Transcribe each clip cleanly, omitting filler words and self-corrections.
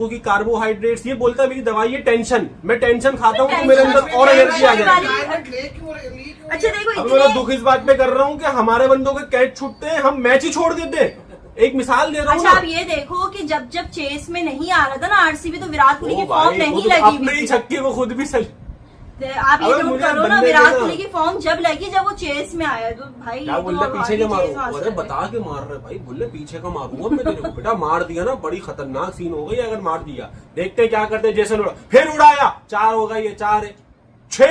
की कार्बोहाइड्रेट्स, ये बोलता है मेरी दवाई है टेंशन, मैं टेंशन खाता हूँ तो मेरे अंदर और एनर्जी आ जाती है। अच्छा देखो अब मैं दुख इस बात पे कर रहा हूँ कि हमारे बंदों के कैच छूटते हैं, हम मैच ही छोड़ देते हैं। एक मिसाल दे रहा हूँ। अच्छा आप ये देखो कि जब चेस में नहीं आ रहा था ना आरसीबी, तो विराट कोहली की फॉर्म नहीं लगी अपने ही छक्के को खुद भी सही। आप ये नोट करो ना, विराट कोहली की फॉर्म जब लगी जब वो चेस में आया, तो भाई क्या बोल रहे पीछे का मारो, अरे बता के मार रहे भाई, बोल रहे पीछे का मारूंगा मैं तेरे को, बेटा मार दिया ना बड़ी खतरनाक सीन हो गई अगर मार दिया। देखते क्या करते जैसन उड़ा, फिर उड़ाया, 4 हो गई, ये 4 है 6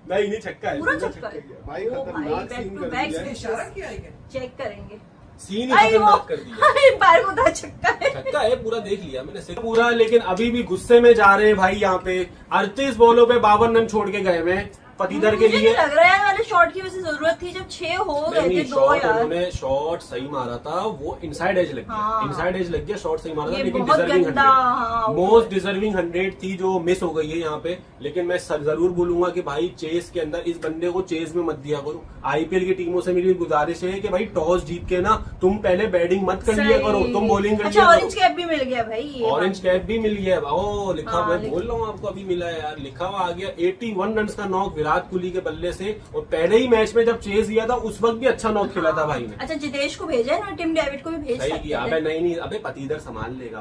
भाई नहीं छक्का है पूरा छक्का है भाई, खतरनाक सीन कर दिया, चेक करेंगे सीन ही खतरनाक कर दिया। पैर को था छक्का है पूरा, देख लिया मैंने पूरा, लेकिन अभी भी गुस्से में जा रहे हैं भाई। यहाँ पे 38 बॉलों पे 52 रन छोड़ के गए हुए पतिदर के लिए। लग रहा है वाले शॉट की वजह से जरूरत थी, जब 6 हो गए थे 2 यार। उन्होंने शॉट सही मारा था, वो इनसाइड एज लग गया, इनसाइड एज लग गया, शॉट सही मारा था, लेकिन डिजर्विंग 100 मोस्ट डिजर्विंग 100 थी जो मिस हो गई है यहाँ पे। लेकिन मैं जरूर बोलूंगा कि भाई चेस के अंदर इस बंदे को चेस में मत दिया करो। आईपीएल की टीमों से मेरी गुजारिश है कि भाई टॉस जीत के ना तुम पहले बैटिंग मत कर लिया करो, तुम बॉलिंग कर लिया करो। ऑरेंज कैप भी मिल गया भाई, ऑरेंज कैप भी मिल गया। ओ लिखा, मैं बोल रहा हूँ आपको अभी मिला है यार, लिखा हुआ आ गया। 81 रन का नॉक विराट कोहली के बल्ले से, और पहले ही मैच में जब चेस दिया था उस वक्त भी अच्छा नॉक खेला था भाई ने। अच्छा जितेश को भेजा है ना, टिम डेविड को भी भेज सही किया। अबे नहीं अबे पतिदर संभाल लेगा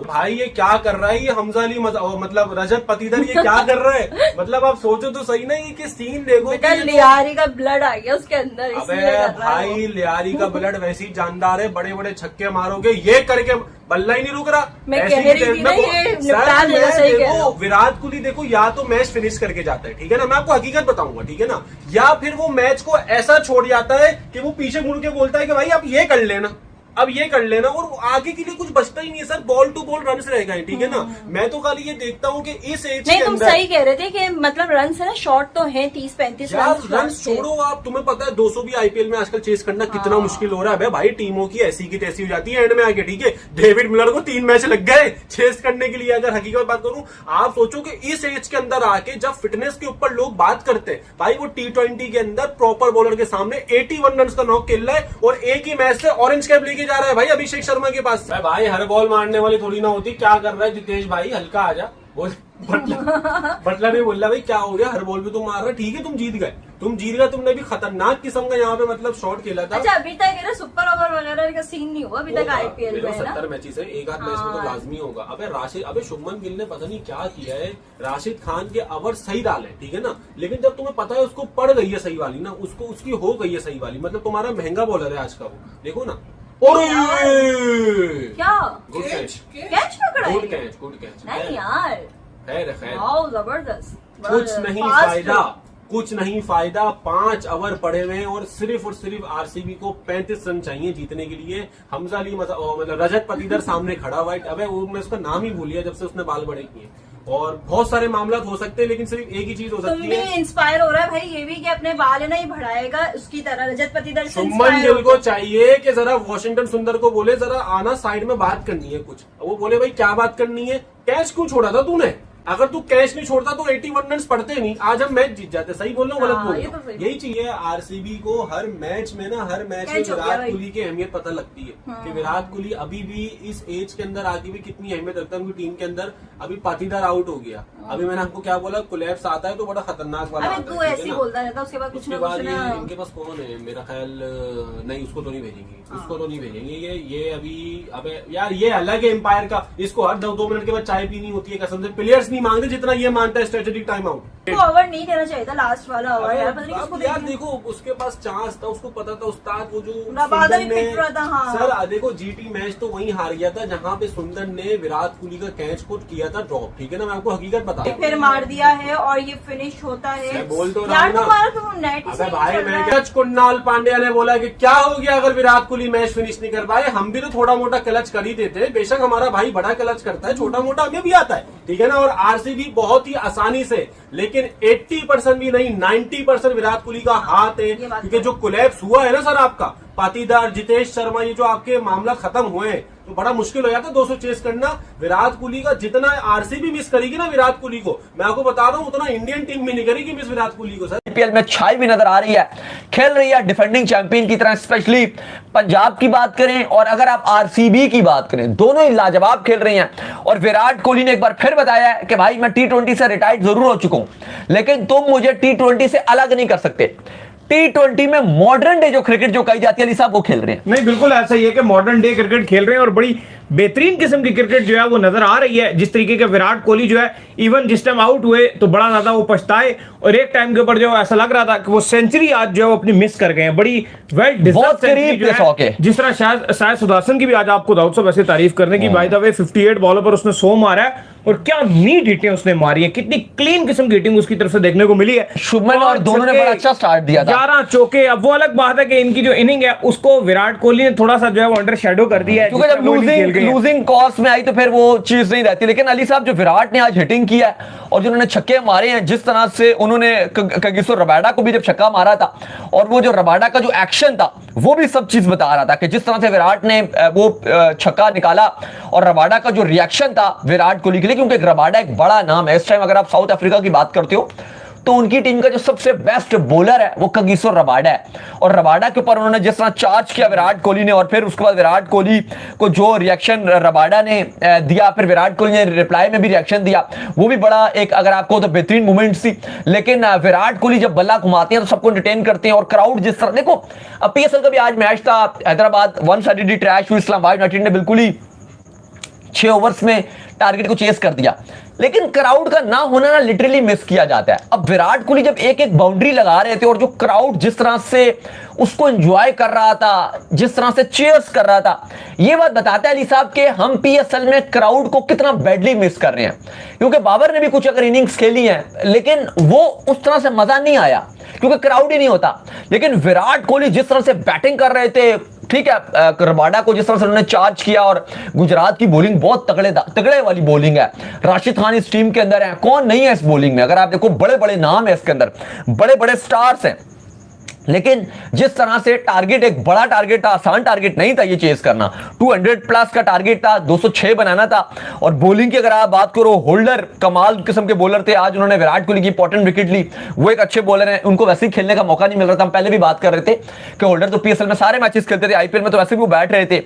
भाई ये क्या कर रहा है ये हमजा अली, मतलब रजत पतिदर ये क्या कर रहा है। मतलब आप सोचो तो सही ना, ये कि सीन देखो, लियारी का ब्लड आ गया उसके अंदर। अबे भाई लियारी का ब्लड वैसे ही जानदार है, बड़े बड़े छक्के मारोगे, ये करके बल्ला ही नहीं रुक रहा। मैं कह रही थी ना ये निपटा देना, सही कह रहे हो। विराट कोहली देखो या तो मैच फिनिश करके जाता है, ठीक है ना, मैं आपको हकीकत बताऊंगा, ठीक है ना, या फिर वो मैच को ऐसा छोड़ जाता है कि वो पीछे मुड़ के बोलता है कि भाई आप ये कर लेना, अब ये कर लेना, और आगे के लिए कुछ बचता ही नहीं है sir, ball to ball run रह गए, ठीक है ना। मैं तो खाली ये देखता हूँ कि इस एज नहीं, तुम सही कह रहे थे कि मतलब रन है ना, शॉर्ट तो है 30-35 रन छोड़ो आप, तुम्हें पता है 200 भी आईपीएल में आजकल चेस करना कितना मुश्किल हो रहा है भाई। टीमों की ऐसी की तैसी हो जाती है एंड में आके, ठीक है। डेविड मिलर को 3 मैच लग गए चेस करने के लिए। अगर हकीकत बात करूं, आप सोचो कि इस एज के अंदर आके जब फिटनेस के ऊपर लोग बात करते हैं भाई, वो T20 के अंदर प्रॉपर बॉलर के सामने 81 रन का नॉक खेल रहा है, और एक ही मैच से ऑरेंज कैप लेके जा रहा है भाई अभिषेक शर्मा के पास। भाई हर बॉल मारने वाली थोड़ी ना होती, क्या कर रहा है जितेश भाई, हल्का आ जा। बटलर ने बोला भाई क्या हो गया, हर बॉल पे तुम मार रहे, ठीक है तुम जीत गए, तुमने भी खतरनाक किस्म का यहाँ पे मतलब शॉट खेला था। अच्छा अभी तक सुपर ओवर वगैरह का सीन नहीं हुआ अभी तक आईपीएल में, 70 मैचेस है, एक आध मैच में तो लाजमी होगा। अबे शुभमन गिल ने पता नहीं क्या किया है, राशिद खान के ओवर सही डाले, ठीक है ना, लेकिन जब तुम्हें पता है उसको पड़ गई है सही वाली ना, उसको उसकी हो गई है सही वाली, मतलब तुम्हारा महंगा बॉलर है आज का वो, देखो ना। और क्या गुड कैच पकड़ा, गुड कैच नहीं यार, खैर जबरदस्त, कुछ नहीं फायदा 5 ओवर पड़े हुए हैं, और सिर्फ आरसीबी को 35 रन चाहिए जीतने के लिए। हमजा अली मतलब रजत पतिदर सामने खड़ा हुआ है। अबे वो मैं उसका नाम ही भूल गया जब से उसने बाल बड़े किए। और बहुत सारे मामला हो सकते हैं, लेकिन सिर्फ एक ही चीज हो सकती है। इंस्पायर हो रहा है भाई ये भी कि अपने बाल है ना ही बढ़ाएगा उसकी तरह, रजत पतिदर से शुभमन गिल को चाहिए कि जरा वॉशिंगटन सुंदर को बोले जरा आना साइड में बात करनी है कुछ। वो बोले भाई क्या बात करनी है, कैच क्यों छोड़ा था तूने, अगर तू कैच नहीं छोड़ता तो 81 रन पड़ते नहीं, आज हम मैच जीत जाते। सही बोल रहा हूँ गलत बोल रहा हूँ? यही चाहिए आरसीबी को, हर मैच में विराट कोहली की अहमियत पता लगती है कि विराट कोहली अभी भी इस एज के अंदर आके भी कितनी अहमियत रखता है उनकी टीम के अंदर। अभी पाटीदार आउट हो गया, अभी मैंने आपको क्या बोला, कोलैप्स आता है तो बड़ा खतरनाक वाला आता है। उसके बाद इनके पास कौन है, मेरा ख्याल नहीं, उसको तो नहीं भेजेंगे, ये अभी अबे यार ये अलग है एम्पायर का, इसको हर 2 मिनट के बाद चाय पीनी होती है कसम से। प्लेयर्स नहीं मांगते जितना ये मानता है स्ट्रेटेजिक टाइम आउट। ओवर नहीं देना चाहिए था लास्ट वाला ओवर यार देखो उसके पास चांस था, उसको पता था उस्ताद वो जो सर देखो जीटी मैच तो वहीं हार गया था जहां पे सुंदर ने विराट कोहली का कैच को किया था ड्रॉप, ठीक है ना, मैं आपको हकीकत बता, फिर मार दिया है और ये फिनिश होता है। बोल तो रहा हूं भाई, मैं कुणाल पांड्या ने बोला कि क्या हो गया अगर विराट कोहली मैच फिनिश नहीं कर पाए, हम भी तो थोड़ा मोटा क्लच कर ही देते हैं, बेशक हमारा भाई बड़ा क्लच करता है, छोटा मोटा हमें भी आता है, ठीक है ना। और आरसीबी बहुत ही आसानी से, लेकिन 80% भी नहीं 90% विराट कोहली का हाथ है, क्योंकि जो कोलैप्स हुआ है ना सर आपका, पाटीदार, जितेश शर्मा, ये जो आपके मामला खत्म हुए तो बड़ा मुश्किल हो जाता 200 चेस करना। विराट कोहली का जितना आरसीबी मिस करेगी ना विराट कोहली को, मैं आपको बता रहा हूं उतना इंडियन टीम भी नहीं करेगी मिस विराट कोहली को। सर आईपीएल में छाई भी नजर आ रही है, खेल रही है डिफेंडिंग चैंपियन की तरह। स्पेशली पंजाब की बात करें और अगर आप आरसीबी की बात करें, दोनों ही लाजवाब खेल रही हैं। और विराट कोहली ने एक बार फिर बताया है कि भाई मैं T20 से रिटायर्ड जरूर हो चुका हूं, लेकिन तुम मुझे T20 से अलग नहीं कर सकते। T20 में मॉडर्न डे जो क्रिकेट जो कही जाती है अली साहब, वो खेल रहे हैं। नहीं, बिल्कुल ऐसा ही है कि मॉडर्न डे क्रिकेट खेल रहे हैं और बड़ी बेहतरीन किस्म की क्रिकेट जो है वो नजर आ रही है। जिस तरीके के विराट कोहली जो है इवन जिस टाइम आउट हुए तो बड़ा ज्यादा वो पछताए, और एक टाइम के ऊपर जो ऐसा लग रहा था कि वो सेंचुरी आज जो है वो अपनी मिस कर गए हैं। बड़ी वेल डिजर्व सेंचुरी जो है, जिस तरह शायद सुदर्शन की भी आज आपको दाऊद साहब ऐसे तारीफ करने की, बाय द वे 58 बॉलों पर उसने 100 मारा है और क्या नीट हिटें उसने मारी है, कितनी क्लीन किस्म की हिटिंग उसकी तरफ से देखने को मिली है। शुभमन और दोनों ने बड़ा अच्छा स्टार्ट दिया था, 11 चौके। अब वो अलग बात है कि इनकी जो इनिंग है उसको विराट कोहली ने थोड़ा सा जो है वो अंडर शेडो कर दिया है, क्योंकि जब लूजिंग कॉस्ट में आई तो फिर वो चीज नहीं रहती। लेकिन अली साहब जो विराट ने आज हिटिंग किया है और जिन्होंने छक्के मारे हैं, जिस तरह से उन्होंने कगिसो रबाडा को भी जब छक्का मारा था, और वो जो रबाडा का जो एक्शन था वो भी सब चीज बता रहा था कि जिस तरह से विराट ने वो छक्का निकाला और रबाडा का जो रिएक्शन था विराट कोहली के लिए, क्योंकि रबाडा एक बड़ा नाम है। इस टाइम अगर आप साउथ अफ्रीका की बात करते हो तो उनकी टीम का जो सबसे बेस्ट बॉलर है वो कगिसो रबाडा है, और रबाडा के ऊपर उन्होंने जिस तरह चार्ज किया विराट कोहली ने, और फिर उसके बाद विराट कोहली को जो रिएक्शन रबाडा ने दिया, फिर विराट कोहली ने रिप्लाई में भी रिएक्शन दिया, वो भी बड़ा एक अगर आपको तो बेहतरीन मूवमेंट थी। लेकिन विराट कोहली जब बल्ला घुमाते हैं तो सबको एंटरटेन करते हैं, और क्राउड जिस तरह देखो, अब PSL का भी आज मैच था, हैदराबाद 130 ट्रैश हुई, इस्लामाबाद यूनाइटेड ने बिल्कुल ही 6 ओवर्स में टारगेट को चेस कर दिया, लेकिन क्राउड का ना होना ना लिटरली मिस किया जाता है। अब विराट कोहली जब एक एक बाउंड्री लगा रहे थे और जो क्राउड जिस तरह से उसको एंजॉय कर रहा था, जिस तरह से चीयर्स कर रहा था, ये बात बताता है अली साहब कि हम PSL में क्राउड को कितना बैडली मिस कर रहे हैं। क्योंकि बाबर ने भी कुछ अगर इनिंग्स खेली है, लेकिन वो उस तरह से मजा नहीं आया क्योंकि क्राउड ही नहीं होता। लेकिन विराट कोहली जिस तरह से बैटिंग कर रहे थे, ठीक है, रबाडा को जिस तरह से उन्होंने चार्ज किया, और गुजरात की बॉलिंग बहुत तगड़े वाली बॉलिंग है। राशिद खान इस टीम के अंदर है, कौन नहीं है इस बॉलिंग में, अगर आप देखो बड़े बड़े नाम है इसके अंदर, बड़े बड़े स्टार्स हैं। लेकिन जिस तरह से टारगेट एक बड़ा टारगेट था, आसान टारगेट नहीं था ये चेस करना, 200 प्लस का टारगेट था, 206 बनाना था। और बॉलिंग की अगर आप बात करो, होल्डर कमाल किस्म के बॉलर थे, आज उन्होंने विराट कोहली की इंपॉर्टेंट विकेट ली, वो एक अच्छे बॉलर हैं, उनको वैसे ही खेलने का मौका नहीं मिल रहा था। हम पहले भी बात कर रहे थे कि होल्डर तो PSL में सारे मैचेस खेलते थे, IPL में तो वैसे भी वो बैठ रहे थे।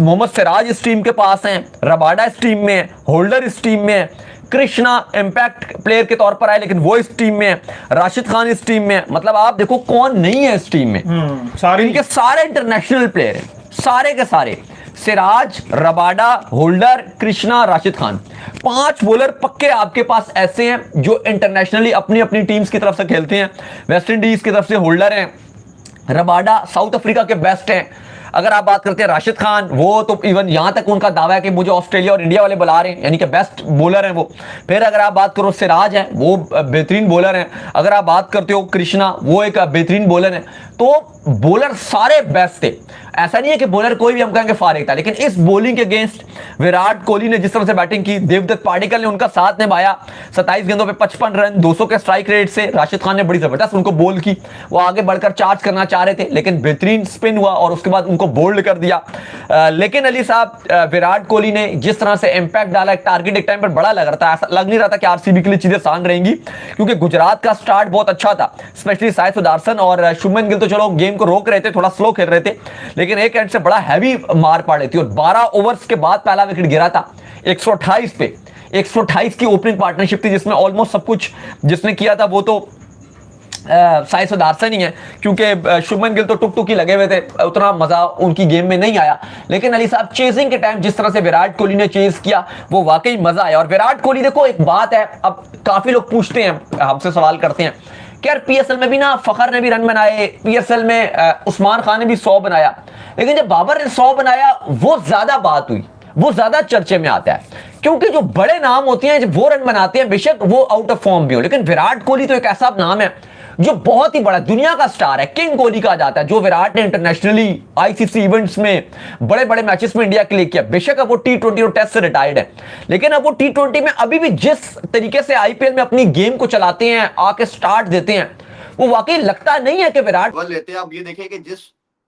मोहम्मद सिराज इस टीम के पास हैं, रबाडा इस टीम में है, होल्डर इस टीम में है, कृष्णा इंपैक्ट प्लेयर के तौर पर आए लेकिन वो इस टीम में है, राशिद खान इस टीम में है। मतलब आप देखो कौन नहीं है इस टीम में, इनके सारे इंटरनेशनल प्लेयर हैं, सारे के सारे, Siraj, Rabada, holder, Krishna, Rashid Khan, 5 bowler पक्के आपके पास ऐसे हैं जो इंटरनेशनली अपनी अपनी टीम्स की तरफ से खेलते हैं। वेस्ट इंडीज की तरफ से होल्डर हैं, रबाडा साउथ अफ्रीका के बेस्ट हैं। अगर आप बात करते हैं राशिद खान, वो तो इवन यहां तक उनका दावा है कि मुझे ऑस्ट्रेलिया और इंडिया वाले बुला रहे हैं, यानी कि बेस्ट बॉलर हैं वो। फिर अगर आप बात करो सिराज है, वो बेहतरीन बॉलर हैं। अगर आप बात करते हो कृष्णा, वो एक बेहतरीन बॉलर है। तो बॉलर सारे बेस्ट थे, ऐसा नहीं है कि बॉलर कोई भी हम कहेंगे फारिग था। लेकिन इस बॉलिंग के अगेंस्ट विराट कोहली ने जिस तरह से बैटिंग की, देवदत्त पाडिक्कल ने उनका साथ निभाया, 27 गेंदों पे 55 रन, 200 के स्ट्राइक रेट से। राशिद खान ने बड़ी जबरदस्त उनको बॉल की, वो आगे बढ़कर चार्ज करना चाह रहे थे लेकिन बेहतरीन स्पिन हुआ और उसके बाद उनको बोल्ड कर दिया। लेकिन अली साहब, विराट कोहली ने जिस तरह से इंपैक्ट डाला, एक टारगेट एक टाइम पर बड़ा लग रहा था, ऐसा लग नहीं रहा था कि RCB के लिए चीजें आसान रहेंगी, क्योंकि गुजरात का स्टार्ट बहुत अच्छा था, स्पेशली साई सुदर्शन और शुभमन गिल तो चलो गेम को रोक रहे थे, थोड़ा स्लो खेल रहे थे, लेकिन एक एंड से बड़ा हैवी मार पड़ रही थी। और 12 ओवर्स के बाद पहला विकेट गिरा था 128 पे। 128 की ओपनिंग पार्टनरशिप थी जिसमें ऑलमोस्ट सब कुछ जिसने किया था वो तो साई सुदर्शन ही है, क्योंकि शुभमन गिल तो टुक टुक ही लगे हुए थे, उतना मजा उनकी गेम में नहीं आया। लेकिन अली साहब, चेजिंग के टाइम जिस तरह से विराट कोहली ने चेज किया वो वाकई मजा आया। और विराट कोहली, देखो एक बात है, अब काफी लोग पूछते हैं, हमसे सवाल करते हैं कि यार PSL में भी ना फखर ने भी रन बनाए, PSL में उस्मान खान ने भी 100 बनाया, लेकिन जब बाबर ने 100 बनाया वो ज्यादा बात हुई, वो ज्यादा चर्चे में आता है, क्योंकि जो बड़े नाम होते हैं जब वो रन बनाते हैं, बेशक वो आउट ऑफ फॉर्म भी हो, लेकिन विराट कोहली तो एक ऐसा नाम है जो बहुत ही बड़ा दुनिया का स्टार है, किंग कोहली कहा जाता है, जो विराट ने इंटरनेशनली ICC इवेंट्स में बड़े बड़े मैचेस में इंडिया के लिए किया। बेशक अब वो T20 और टेस्ट से रिटायर्ड है, लेकिन अब वो T20 में अभी भी जिस तरीके से IPL में अपनी गेम को चलाते हैं, आके स्टार्ट देते हैं, वो वाकई लगता नहीं है कि विराट लेते हैं। आप ये देखें कि जिस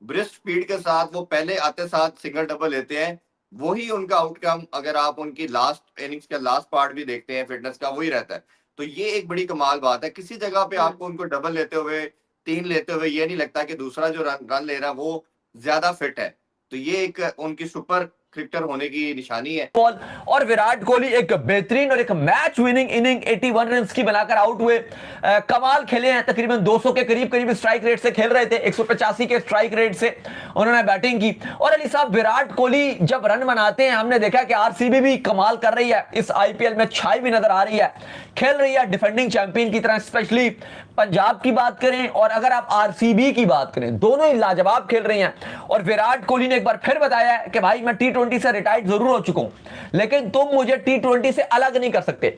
ब्रिस्क स्पीड के साथ वो पहले आते साथ सिंगल डबल लेते हैं, वही उनका आउटकम अगर आप उनकी लास्ट इनिंग्स का लास्ट पार्ट भी देखते हैं फिटनेस का, वही रहता है। तो ये एक बड़ी कमाल बात है, किसी जगह पे आपको उनको डबल लेते हुए, 3 लेते हुए ये नहीं लगता कि दूसरा जो रन ले रहा है वो ज्यादा फिट है। तो ये एक उनकी सुपर क्रिकेटर होने की निशानी है। बॉल और विराट कोहली एक बेहतरीन और एक मैच विनिंग इनिंग 81 रन की बनाकर आउट हुए। कमाल खेले हैं, तकरीबन 200 के करीब स्ट्राइक रेट से खेल रहे थे, 185 के स्ट्राइक रेट से उन्होंने बैटिंग की। और अली साहब, विराट कोहली जब रन बनाते हैं, हमने देखा कि आरसीबी भी कमाल कर रही है, इस आईपीएल में छाई भी नजर आ रही है, खेल रही है डिफेंडिंग चैंपियन की तरह। स्पेशली पंजाब की बात करें और अगर आप आरसीबी की बात करें, दोनों ही लाजवाब खेल रही हैं। और विराट कोहली ने एक बार फिर बताया है कि भाई मैं टी20 से रिटायर्ड जरूर हो चुका हूं, लेकिन तुम मुझे टी20 से अलग नहीं कर सकते।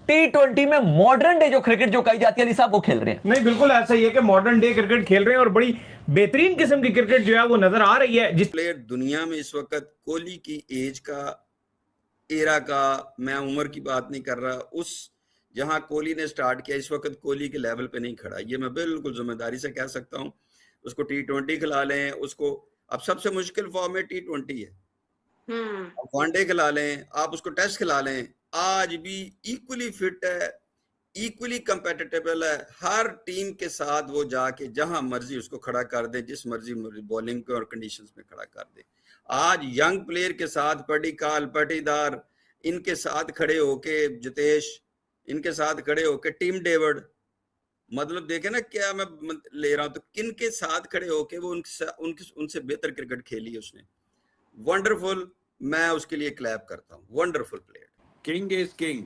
टी20 में मॉडर्न डे जो क्रिकेट जो कही जाती है अली साहब, वो खेल रहे हैं। नहीं, बिल्कुल ऐसा ही है कि मॉडर्न डे क्रिकेट खेल रहे हैं और बड़ी बेहतरीन किस्म की क्रिकेट जो है वो नजर आ रही है। जिस प्लेयर दुनिया में इस वक्त कोहली की एज का, एरा का, मैं उम्र की बात नहीं कर रहा, उस जहां कोहली ने स्टार्ट किया इस वक्त कोहली के लेवल पे नहीं खड़ा। ये मैं बिल्कुल जिम्मेदारी से कह सकता हूं। उसको टी20 खिला लें, उसको अब सबसे मुश्किल फॉर्म में टी20 है, वनडे खिला लें, आप उसको टेस्ट खिला लें, आज भी इक्वली फिट है, इक्वली कंपेटिटिबल है। हर टीम के साथ वो जाके जहां मर्जी उसको खड़ा कर दे, जिस मर्जी बॉलिंग के और कंडीशंस में खड़ा कर दे। आज यंग प्लेयर के साथ पटिकाल, पटीदार, इनके साथ खड़े होके, जितेश, इनके साथ खड़े होके, टीम डेविड, मतलब देखे ना क्या मैं ले रहा हूं, तो किन के साथ खड़े होके वो उनसे बेहतर क्रिकेट खेली उसने। वंडरफुल, मैं उसके लिए क्लैप करता हूँ, wonderful player. King is king.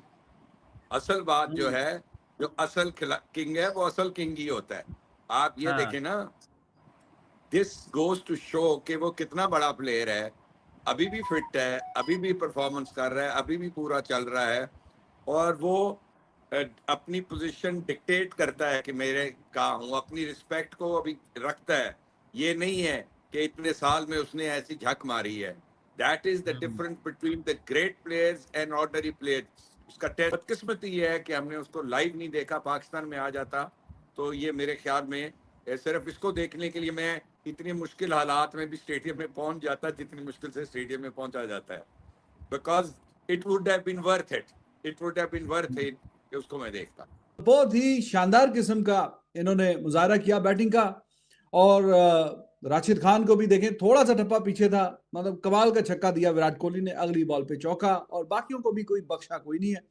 असल बात जो है, जो असल किंग है वो असल किंग ही होता है। आप ये देखें ना, दिस गोज टू शो कि वो कितना बड़ा प्लेयर है, अभी भी फिट है, अभी भी परफॉर्मेंस कर रहा है, अभी भी पूरा चल रहा है, और वो अपनी पोजीशन डिक्टेट करता है कि मेरे कहाँ हूँ, अपनी रिस्पेक्ट को अभी रखता है। ये नहीं है कि इतने साल में उसने ऐसी झक मारी है। That is the difference between the great players and ordinary players. उसका टेस्ट बदकिस्मती ये है कि हमने उसको लाइव नहीं देखा, पाकिस्तान में आ जाता तो ये मेरे ख्याल में सिर्फ इसको देखने के लिए मैं इतनी मुश्किल हालात में भी स्टेडियम में पहुंच जाता, जितनी मुश्किल से स्टेडियम में पहुंचा जाता है, because it would have been worth it, it would have been worth it कि उसको मैं देखता। बहुत ही शानदार किस्म का इन्होंने मुजाहरा किया बैटिंग का। और राशिद खान को भी देखें, थोड़ा सा टप्पा पीछे था, मतलब कमाल का छक्का दिया विराट कोहली ने, अगली बॉल पे चौका, और बाकियों को भी कोई बख्शा कोई नहीं है।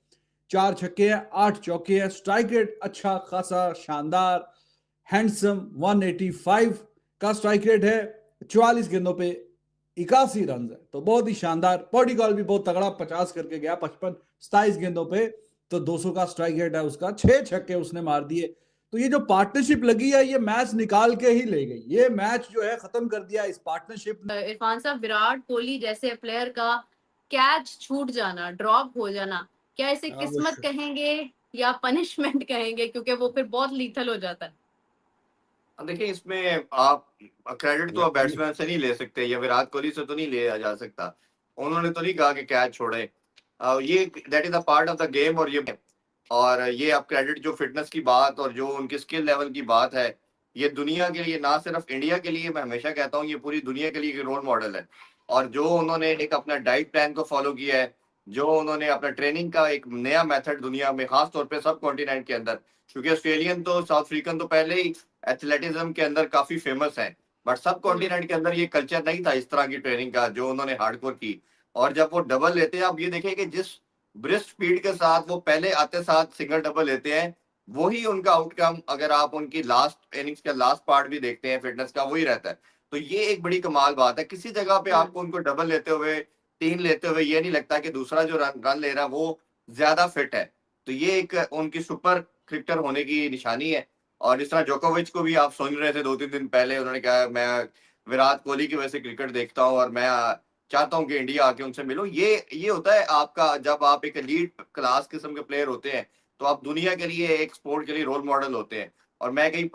4 छक्के हैं, 8 चौके हैं, स्ट्राइक रेट अच्छा खासा शानदार हैंडसम 185 का स्ट्राइक रेट है, 44 गेंदों पे 81 रन है, तो बहुत ही शानदार। पॉडिकॉल भी बहुत तगड़ा 50 करके गया, 55 27 गेंदों पे, तो 200 का स्ट्राइक रेट है उसका, 6 छक्के उसने मार दिए। तो ये जो पार्टनरशिप लगी है, ये मैच निकाल के ही ले गई, ये मैच जो है खत्म कर दिया इस पार्टनरशिप ने। इरफान साहब, विराट कोहली जैसे प्लेयर का कैच छूट जाना, ड्रॉप हो जाना, क्या इसे किस्मत कहेंगे या पनिशमेंट कहेंगे, क्योंकि वो फिर बहुत लीथल हो जाता है? देखिए, इसमें आप क्रेडिट तो आप बैट्समैन से नहीं ले सकते, या विराट कोहली से तो नहीं लिया जा सकता। उन्होंने तो नहीं कहा कि कैच छोड़े, ये that is a part of the game. और ये आप क्रेडिट, जो फिटनेस की बात और जो उनके स्किल लेवल की बात है, ये दुनिया के लिए, ना सिर्फ इंडिया के लिए, मैं हमेशा कहता हूँ ये पूरी दुनिया के लिए एक रोल मॉडल है। और जो उन्होंने एक अपना डाइट प्लान को फॉलो किया है, जो उन्होंने अपना ट्रेनिंग का एक नया मेथड दुनिया में, खास तौर पे सब कॉन्टिनेंट के अंदर, क्योंकि ऑस्ट्रेलियन तो, साउथ अफ्रीकन तो पहले ही एथलेटिज्म के अंदर काफी फेमस है, बट सब कॉन्टिनेंट के अंदर ये कल्चर नहीं था इस तरह की ट्रेनिंग का जो उन्होंने हार्डकोर की। और जब वो डबल लेते हैं, आप ये देखें कि जिस ब्रिस्क स्पीड के साथ वो पहले आते साथ सिंगल डबल लेते हैं, वही उनका आउटकम अगर आप उनकी लास्ट इनिंग्स का लास्ट पार्ट भी देखते हैं फिटनेस का, वही रहता है। तो ये एक बड़ी कमाल बात है, किसी जगह पे आपको उनको डबल लेते हुए, 3 लेते हुए ये नहीं लगता कि दूसरा जो रन ले रहा है वो ज्यादा फिट है। तो ये एक उनकी सुपर क्रिकेटर होने की निशानी है। और जिस तरह जोकोविच को भी आप सुन रहे थे 2-3 दिन पहले, उन्होंने कहा मैं विराट कोहली की वजह से क्रिकेट देखता हूँ और मैं चाहता हूं कि इंडिया आके उनसे मिलूं। ये होता है आपका, जब आप एक एलीट क्लास किस्म के प्लेयर होते हैं तो आप दुनिया के लिए, एक स्पोर्ट के लिए रोल मॉडल होते हैं। और मैं कहीं